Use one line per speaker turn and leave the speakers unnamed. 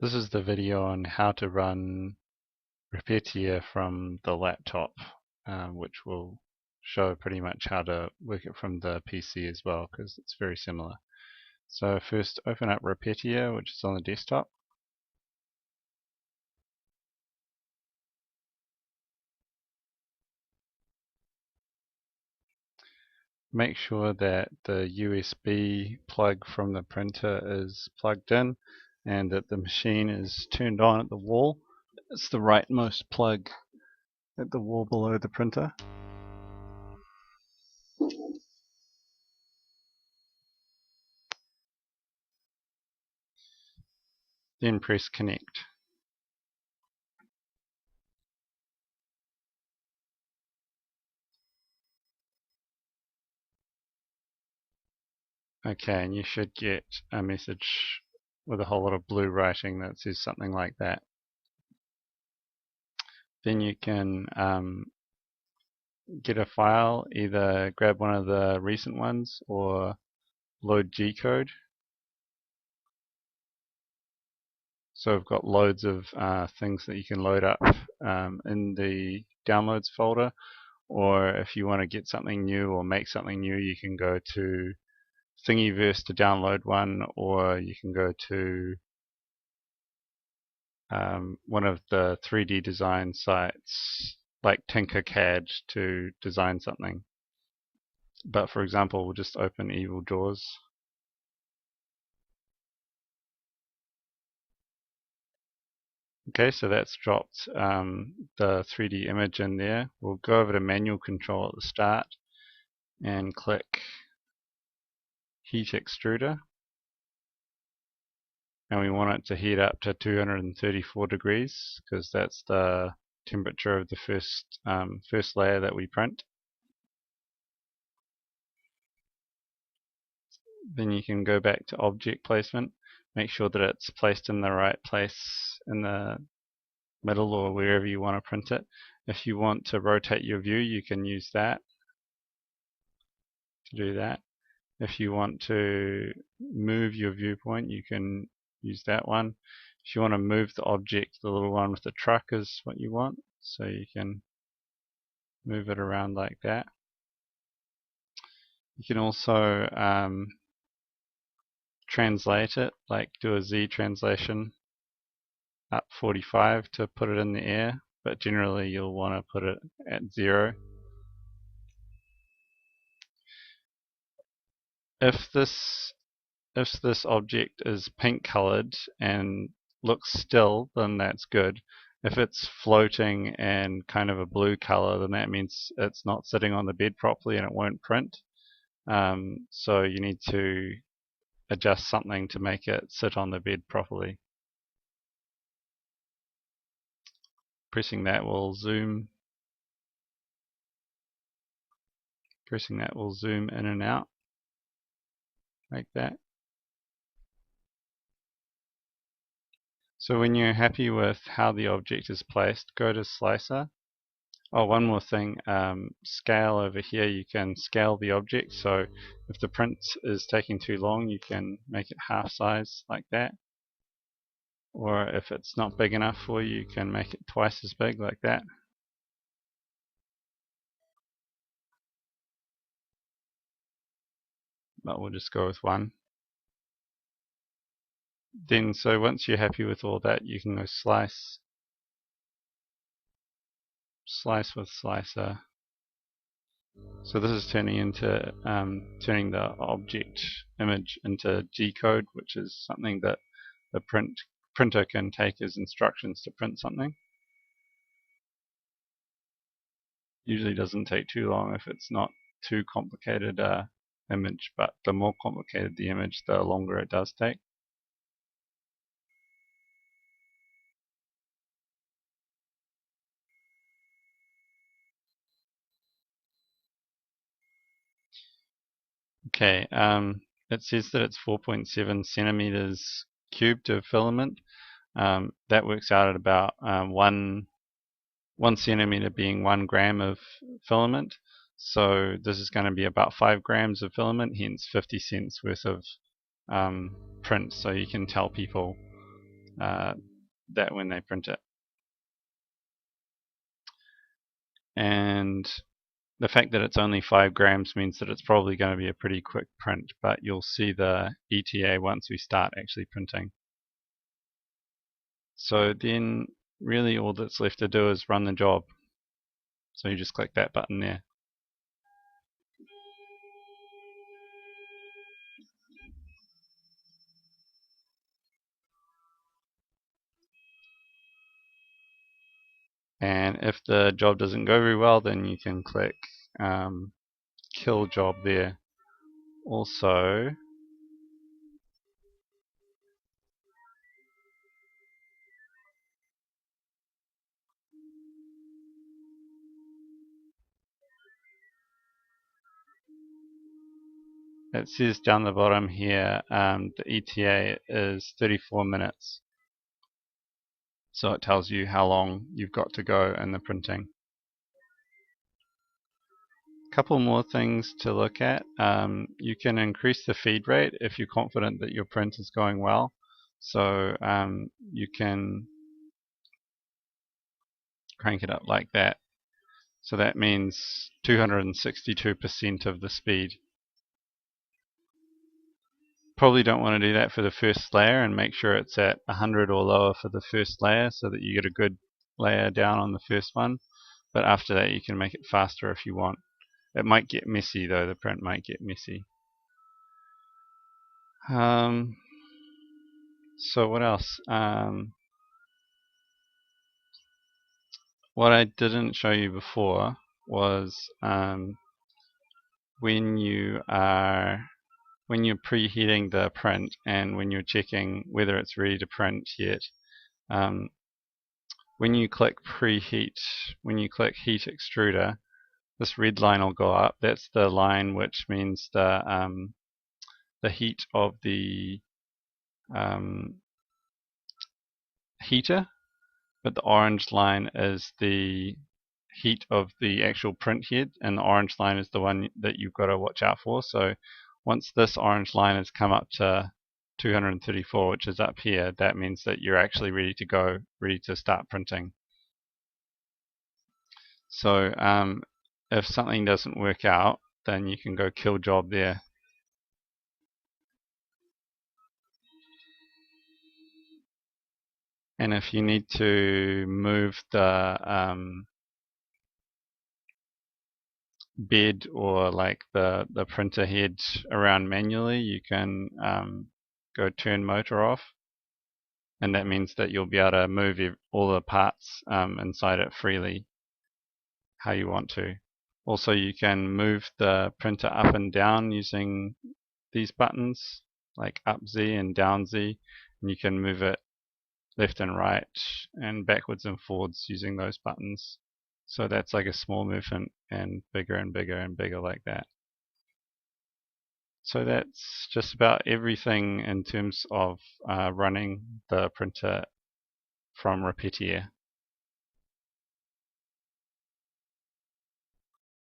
This is the video on how to run Repetier from the laptop, which will show pretty much how to work it from the PC as well, because it's very similar. So first open up Repetier, which is on the desktop. Make sure that the USB plug from the printer is plugged in and that the machine is turned on at the wall. It's the rightmost plug at the wall below the printer. Then press connect. Okay, and you should get a message with a whole lot of blue writing that says something like that. Then you can get a file, either grab one of the recent ones or load G-code. So we've got loads of things that you can load up in the downloads folder, or if you want to get something new or make something new, you can go to Thingiverse to download one, or you can go to one of the 3D design sites like Tinkercad to design something. But for example, we'll just open Evil Jaws. Okay, so that's dropped the 3D image in there. We'll go over to manual control at the start and click Heat Extruder. And we want it to heat up to 234 degrees because that's the temperature of the first layer that we print. Then you can go back to object placement. Make sure that it's placed in the right place in the middle or wherever you want to print it. If you want to rotate your view, you can use that to do that. If you want to move your viewpoint, you can use that one. If you want to move the object, the little one with the truck is what you want, so you can move it around like that. You can also translate it, like do a Z translation up 45 to put it in the air, but generally you'll want to put it at 0. If this object is pink colored and looks still, then that's good. If it's floating and kind of a blue color, then that means it's not sitting on the bed properly and it won't print. So you need to adjust something to make it sit on the bed properly. Pressing that will zoom. Pressing that will zoom in and out like that. So when you're happy with how the object is placed, go to Slicer. Oh, one more thing, scale over here, you can scale the object, so if the print is taking too long, you can make it half size like that. Or if it's not big enough for you, you can make it twice as big like that. But we'll just go with one. Then, so once you're happy with all that, you can go slice, slice with slicer. So this is turning into turning the object image into G-code, which is something that the printer can take as instructions to print something. Usually doesn't take too long if it's not too complicated image, but the more complicated the image, the longer it does take. Okay, it says that it's 4.7 centimeters cubed of filament. That works out at about 1 centimeter being 1 gram of filament. So this is going to be about 5 grams of filament, hence 50 cents worth of print. So you can tell people that when they print it. And the fact that it's only 5 grams means that it's probably going to be a pretty quick print, but you'll see the ETA once we start actually printing. So then really all that's left to do is run the job. So you just click that button there. And if the job doesn't go very well, then you can click kill job there. Also, it says down the bottom here the ETA is 34 minutes. So it tells you how long you've got to go in the printing. Couple more things to look at. You can increase the feed rate if you're confident that your print is going well. So you can crank it up like that. So that means 262% of the speed. Probably don't want to do that for the first layer, and make sure it's at 100 or lower for the first layer so that you get a good layer down on the first one. But after that you can make it faster if you want. It might get messy though, the print might get messy. So what else? What I didn't show you before was when you're preheating the print and when you're checking whether it's ready to print yet. When you click preheat, when you click heat extruder, this red line will go up. That's the line which means the heat of the heater, but the orange line is the heat of the actual print head, and the orange line is the one that you've got to watch out for. So once this orange line has come up to 234, which is up here, that means that you're actually ready to go, ready to start printing. So if something doesn't work out, then you can go kill job there. And if you need to move the bed or like the printer head around manually, you can go turn motor off, and that means that you'll be able to move all the parts inside it freely how you want to. Also, you can move the printer up and down using these buttons, like up Z and down Z, and you can move it left and right and backwards and forwards using those buttons. So that's like a small movement, and bigger and bigger and bigger like that. So that's just about everything in terms of running the printer from Repetier.